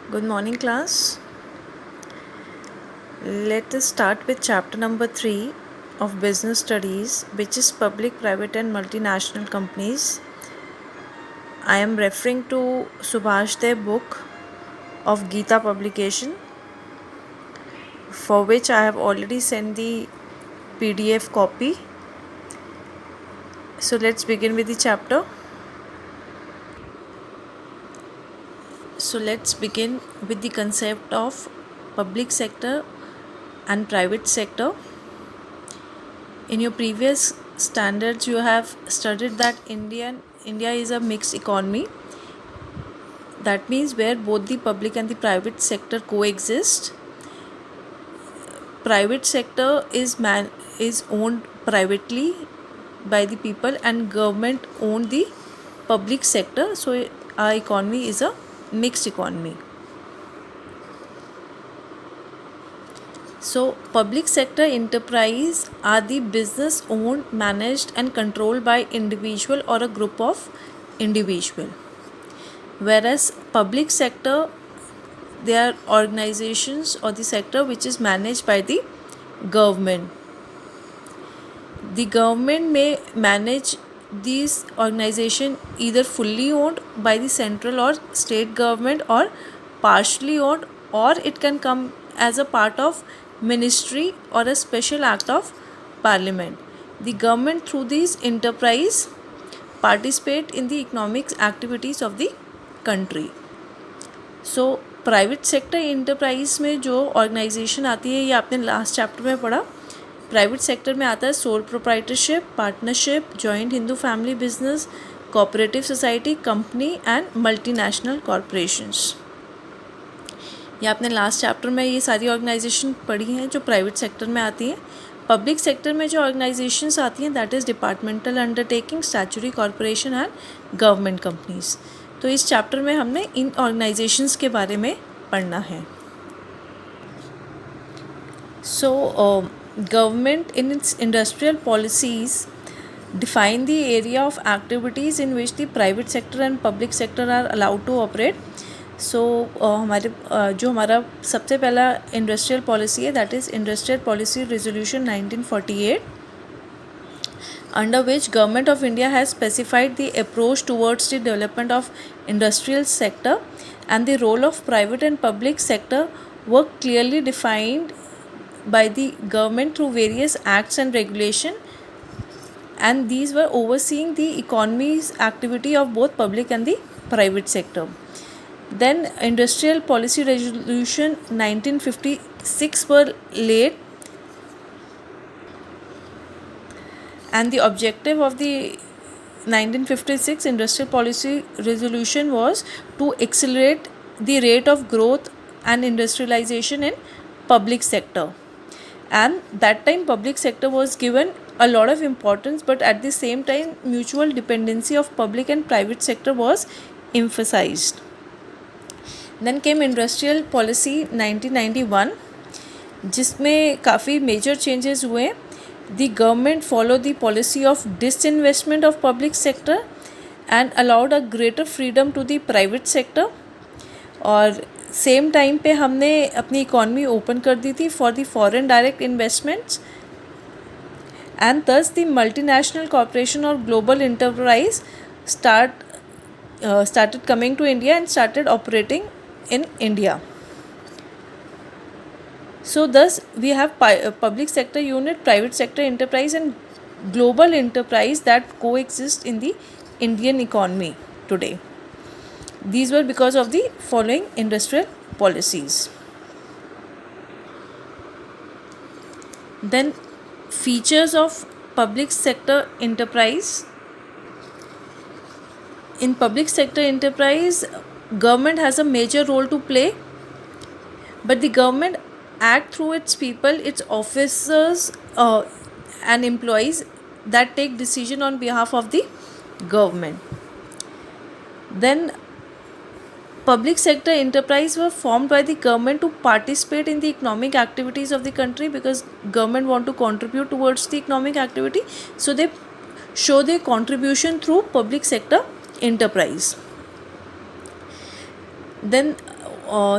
Good morning, class. Let us start with chapter number 3 of Business Studies, which is Public, Private and Multinational Companies. I am referring to Subhash Dev book of Gita publication, for which I have already sent the PDF copy. So let's begin with the chapter. So let's begin with the concept of public sector and private sector. In your previous standards, you have studied that India is a mixed economy. That means where both the public and the private sector coexist. Private sector is owned privately by the people, and government own the public sector. So our economy is a mixed economy. So public sector enterprise are the business owned, managed and controlled by individual or a group of individual. Whereas public sector, they are organizations or the sector which is managed by the government. The government may manage these organization either fully owned by the central or state government or partially owned, or it can come as a part of ministry or a special act of parliament. The government through these enterprise participate in the economic activities of the country. So private sector enterprise में जो organisation आती है, ये आपने last chapter में पढ़ा. Private sector में आता है sole proprietorship, partnership, joint Hindu family business, cooperative society, company and multinational corporations. ये आपने लास्ट चैप्टर में ये सारी ऑर्गेनाइजेशन पढ़ी हैं जो प्राइवेट सेक्टर में आती हैं. पब्लिक सेक्टर में जो ऑर्गेनाइजेशंस आती हैं that is departmental undertaking, statutory corporation and government companies. तो इस चैप्टर में हमने इन ऑर्गेनाइजेशंस के बारे में पढ़ना है. So government in its industrial policies define the area of activities in which the private sector and public sector are allowed to operate. So जो हमारा सबसे पहला इंडस्ट्रियल पॉलिसी है that is industrial policy resolution 1948, under which Government of India has specified the approach towards the development of industrial sector, and the role of private and public sector were clearly defined by the government through various acts and regulation, and these were overseeing the economy's activity of both public and the private sector. Then Industrial Policy Resolution 1956 were laid, and the objective of the 1956 Industrial Policy Resolution was to accelerate the rate of growth and industrialization in public sector. And that time public sector was given a lot of importance, but at the same time mutual dependency of public and private sector was emphasized. Then came Industrial Policy 1991, जिसमें काफ़ी major changes हुए. The government followed the policy of disinvestment of public sector and allowed a greater freedom to the private sector. और same time पे हमने अपनी economy open कर दी थी for the foreign direct investments, and thus the multinational corporation or global enterprise started coming to India and started operating in India. So thus we have public sector unit, private sector enterprise and global enterprise that coexist in the Indian economy today. These were because of the following industrial policies. Then features of public sector enterprise. In public sector enterprise, government has a major role to play, but the government act through its people, its officers and employees that take decision on behalf of the government. Then public sector enterprise were formed by the government to participate in the economic activities of the country, because government want to contribute towards the economic activity, so they show their contribution through public sector enterprise. Then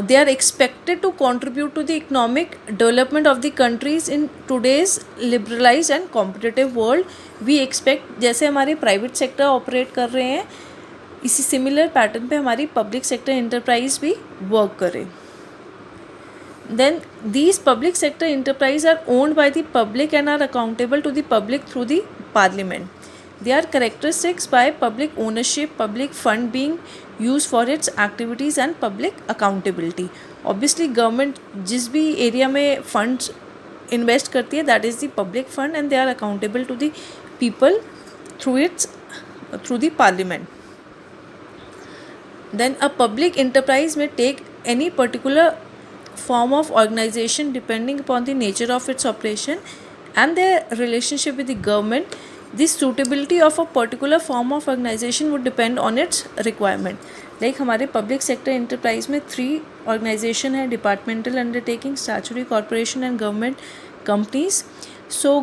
they are expected to contribute to the economic development of the countries in today's liberalized and competitive world. We expect जैसे हमारे private sector operate कर रहे हैं, इसी similar pattern पे हमारी public sector enterprise भी work करे. Then these public sector enterprises are owned by the public and are accountable to the public through the parliament. They are characteristics by public ownership, public fund being used for its activities and public accountability. Obviously government जिस भी area में funds invest करती है, that is the public fund, and they are accountable to the people through the parliament. Then a public enterprise may take any particular form of organization depending upon the nature of its operation and their relationship with the government. The suitability of a particular form of organization would depend on its requirement. Like हमारे public sector enterprise में 3 organization है: departmental undertaking, statutory corporation and government companies. So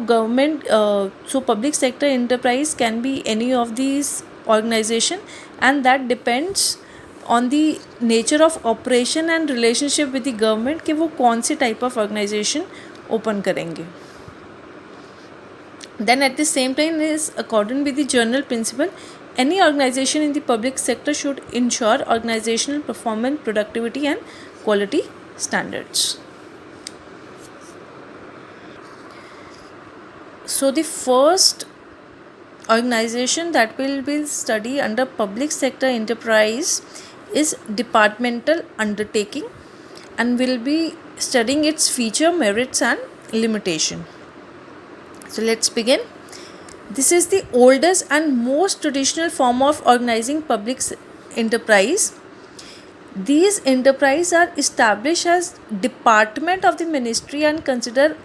public sector enterprise can be any of these organization, and that depends on the nature of operation and relationship with the government कि वो कौन सी type of organization open करेंगे. Then at the same time is according with the general principle, any organization in the public sector should ensure organizational performance, productivity and quality standards. So the first organization that will be study under public sector enterprise is departmental undertaking, and will be studying its feature, merits and limitation. So let's begin. This is the oldest and most traditional form of organizing public enterprise. These enterprises are established as department of the ministry and considered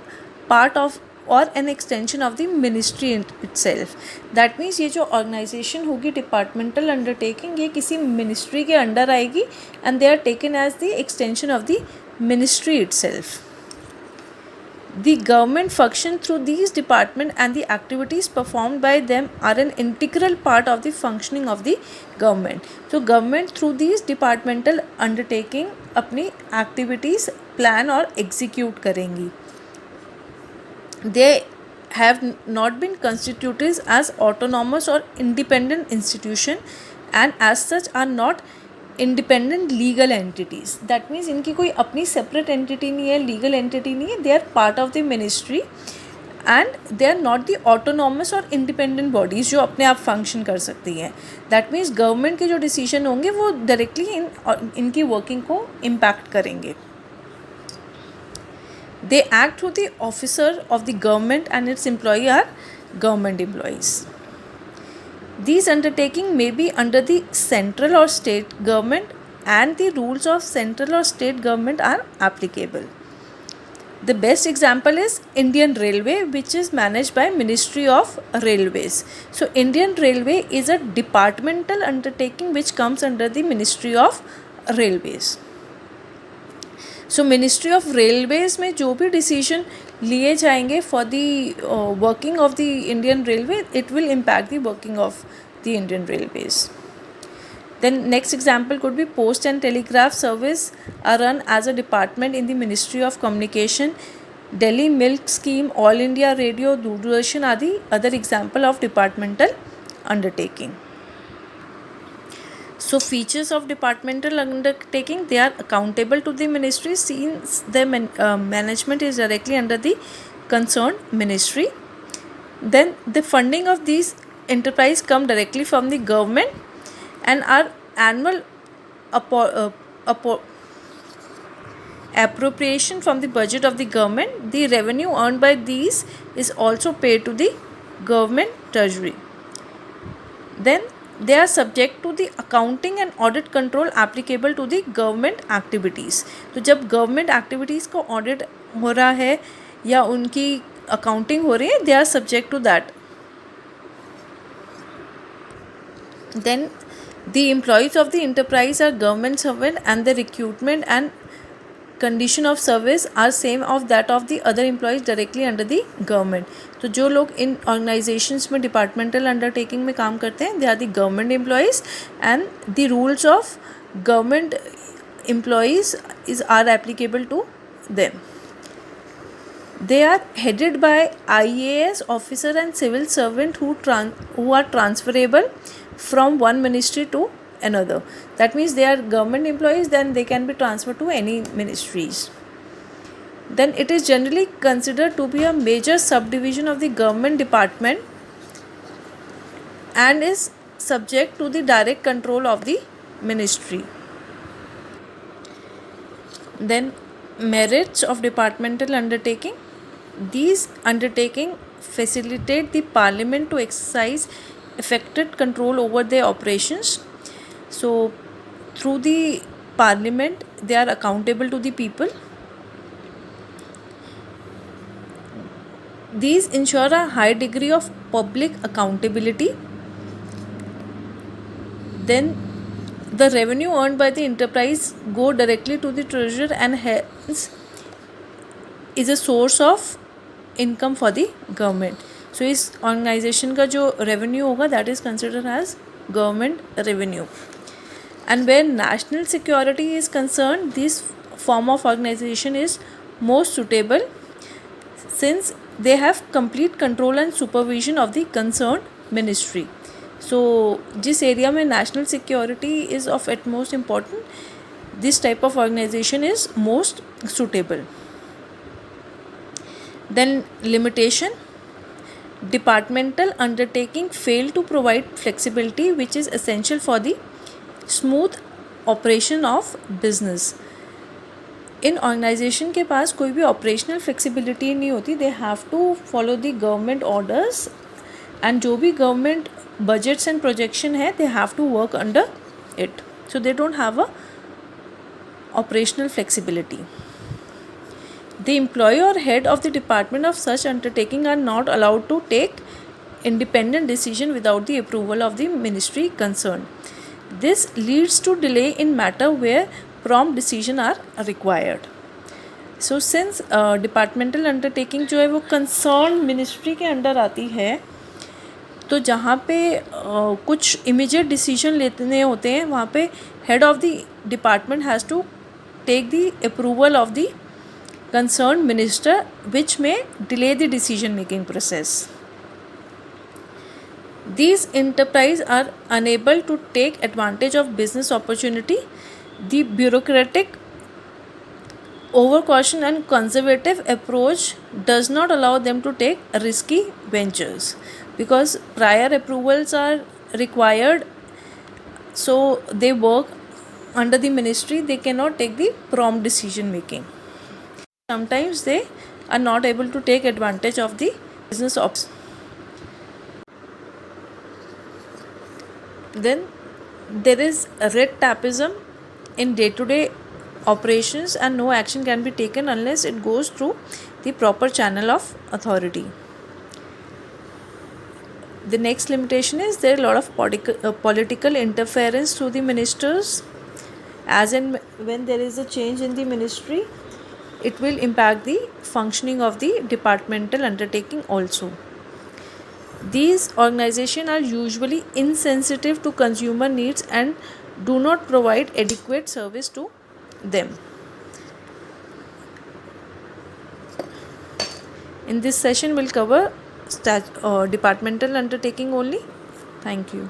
part of or an extension of the ministry itself. That means ये जो organization होगी departmental undertaking, ये किसी ministry के under आएगी and they are taken as the extension of the ministry itself. The government function through these departments and the activities performed by them are an integral part of the functioning of the government. So government through these departmental undertaking अपनी activities plan और execute करेंगी. They have not been constituted as autonomous or independent institution, and as such are not independent legal entities. That means इनकी कोई अपनी separate entity नहीं है, legal entity नहीं है. They are part of the ministry and they are not the autonomous or independent bodies जो अपने आप function कर सकती हैं. That means government के जो decision होंगे वो directly इनकी working को impact करेंगे. They act through the officer of the government and its employee are government employees. These undertaking may be under the central or state government, and the rules of central or state government are applicable. The best example is Indian Railway, which is managed by Ministry of Railways. So Indian Railway is a departmental undertaking which comes under the Ministry of Railways. So Ministry of Railways में जो भी decision लिए जाएंगे for the working of the Indian Railway, it will impact the working of the Indian Railways. Then next example could be Post and Telegraph Service are run as a department in the Ministry of Communication. Delhi Milk Scheme, All India Radio, Doordarshan are the other example of departmental undertaking. So features of departmental undertaking, they are accountable to the ministry since the management is directly under the concerned ministry. Then the funding of these enterprise come directly from the government and are annual appropriation from the budget of the government. The revenue earned by these is also paid to the government treasury. Then they are subject to the accounting and audit control applicable to the government activities. तो जब government activities को audit हो रहा है या उनकी accounting हो रही है, they are subject to that. Then the employees of the enterprise are government servant and the recruitment and condition of service are same of that of the other employees directly under the government. तो जो लोग इन organizations में departmental undertaking में काम करते हैं, they are the government employees and the rules of government employees are applicable to them. They are headed by IAS officer and civil servant who are transferable from one ministry to another. That means they are government employees, then they can be transferred to any ministries. Then it is generally considered to be a major subdivision of the government department and is subject to the direct control of the ministry. Then merits of departmental undertaking. These undertaking facilitate the parliament to exercise effective control over their operations. So through the parliament they are accountable to the people. These ensure a high degree of public accountability. Then the revenue earned by the enterprise go directly to the treasurer and hence is a source of income for the government. So इस organization का जो revenue होगा that is considered as government revenue. And where national security is concerned, this form of organization is most suitable since they have complete control and supervision of the concerned ministry. So जिस area में national security is of utmost importance, this type of organization is most suitable. Then limitation. Departmental undertaking fail to provide flexibility which is essential for the smooth operation of business. इन organization के पास कोई भी operational flexibility नहीं होती. They have to follow the government orders and जो भी government budgets and projection है they have to work under it. So they don't have a operational flexibility. The employee or head of the department of such undertaking are not allowed to take independent decision without the approval of the ministry concerned. This leads to delay in matter where prompt decision are required. So since departmental undertaking जो है वो concerned ministry के under आती है, तो जहाँ पे कुछ immediate decision लेने होते हैं वहाँ पे head of the department has to take the approval of the concerned minister which may delay the decision making process. These enterprises are unable to take advantage of business opportunity. The bureaucratic overcaution and conservative approach does not allow them to take risky ventures because prior approvals are required. So they work under the ministry, they cannot take the prompt decision making. Sometimes they are not able to take advantage of the business ops. Then there is red tapeism in day-to-day operations and no action can be taken unless it goes through the proper channel of authority. The next limitation is there are a lot of political interference through the ministers. As in when there is a change in the ministry, it will impact the functioning of the departmental undertaking also. These organizations are usually insensitive to consumer needs and do not provide adequate service to them. In this session, we'll cover departmental undertaking only. Thank you.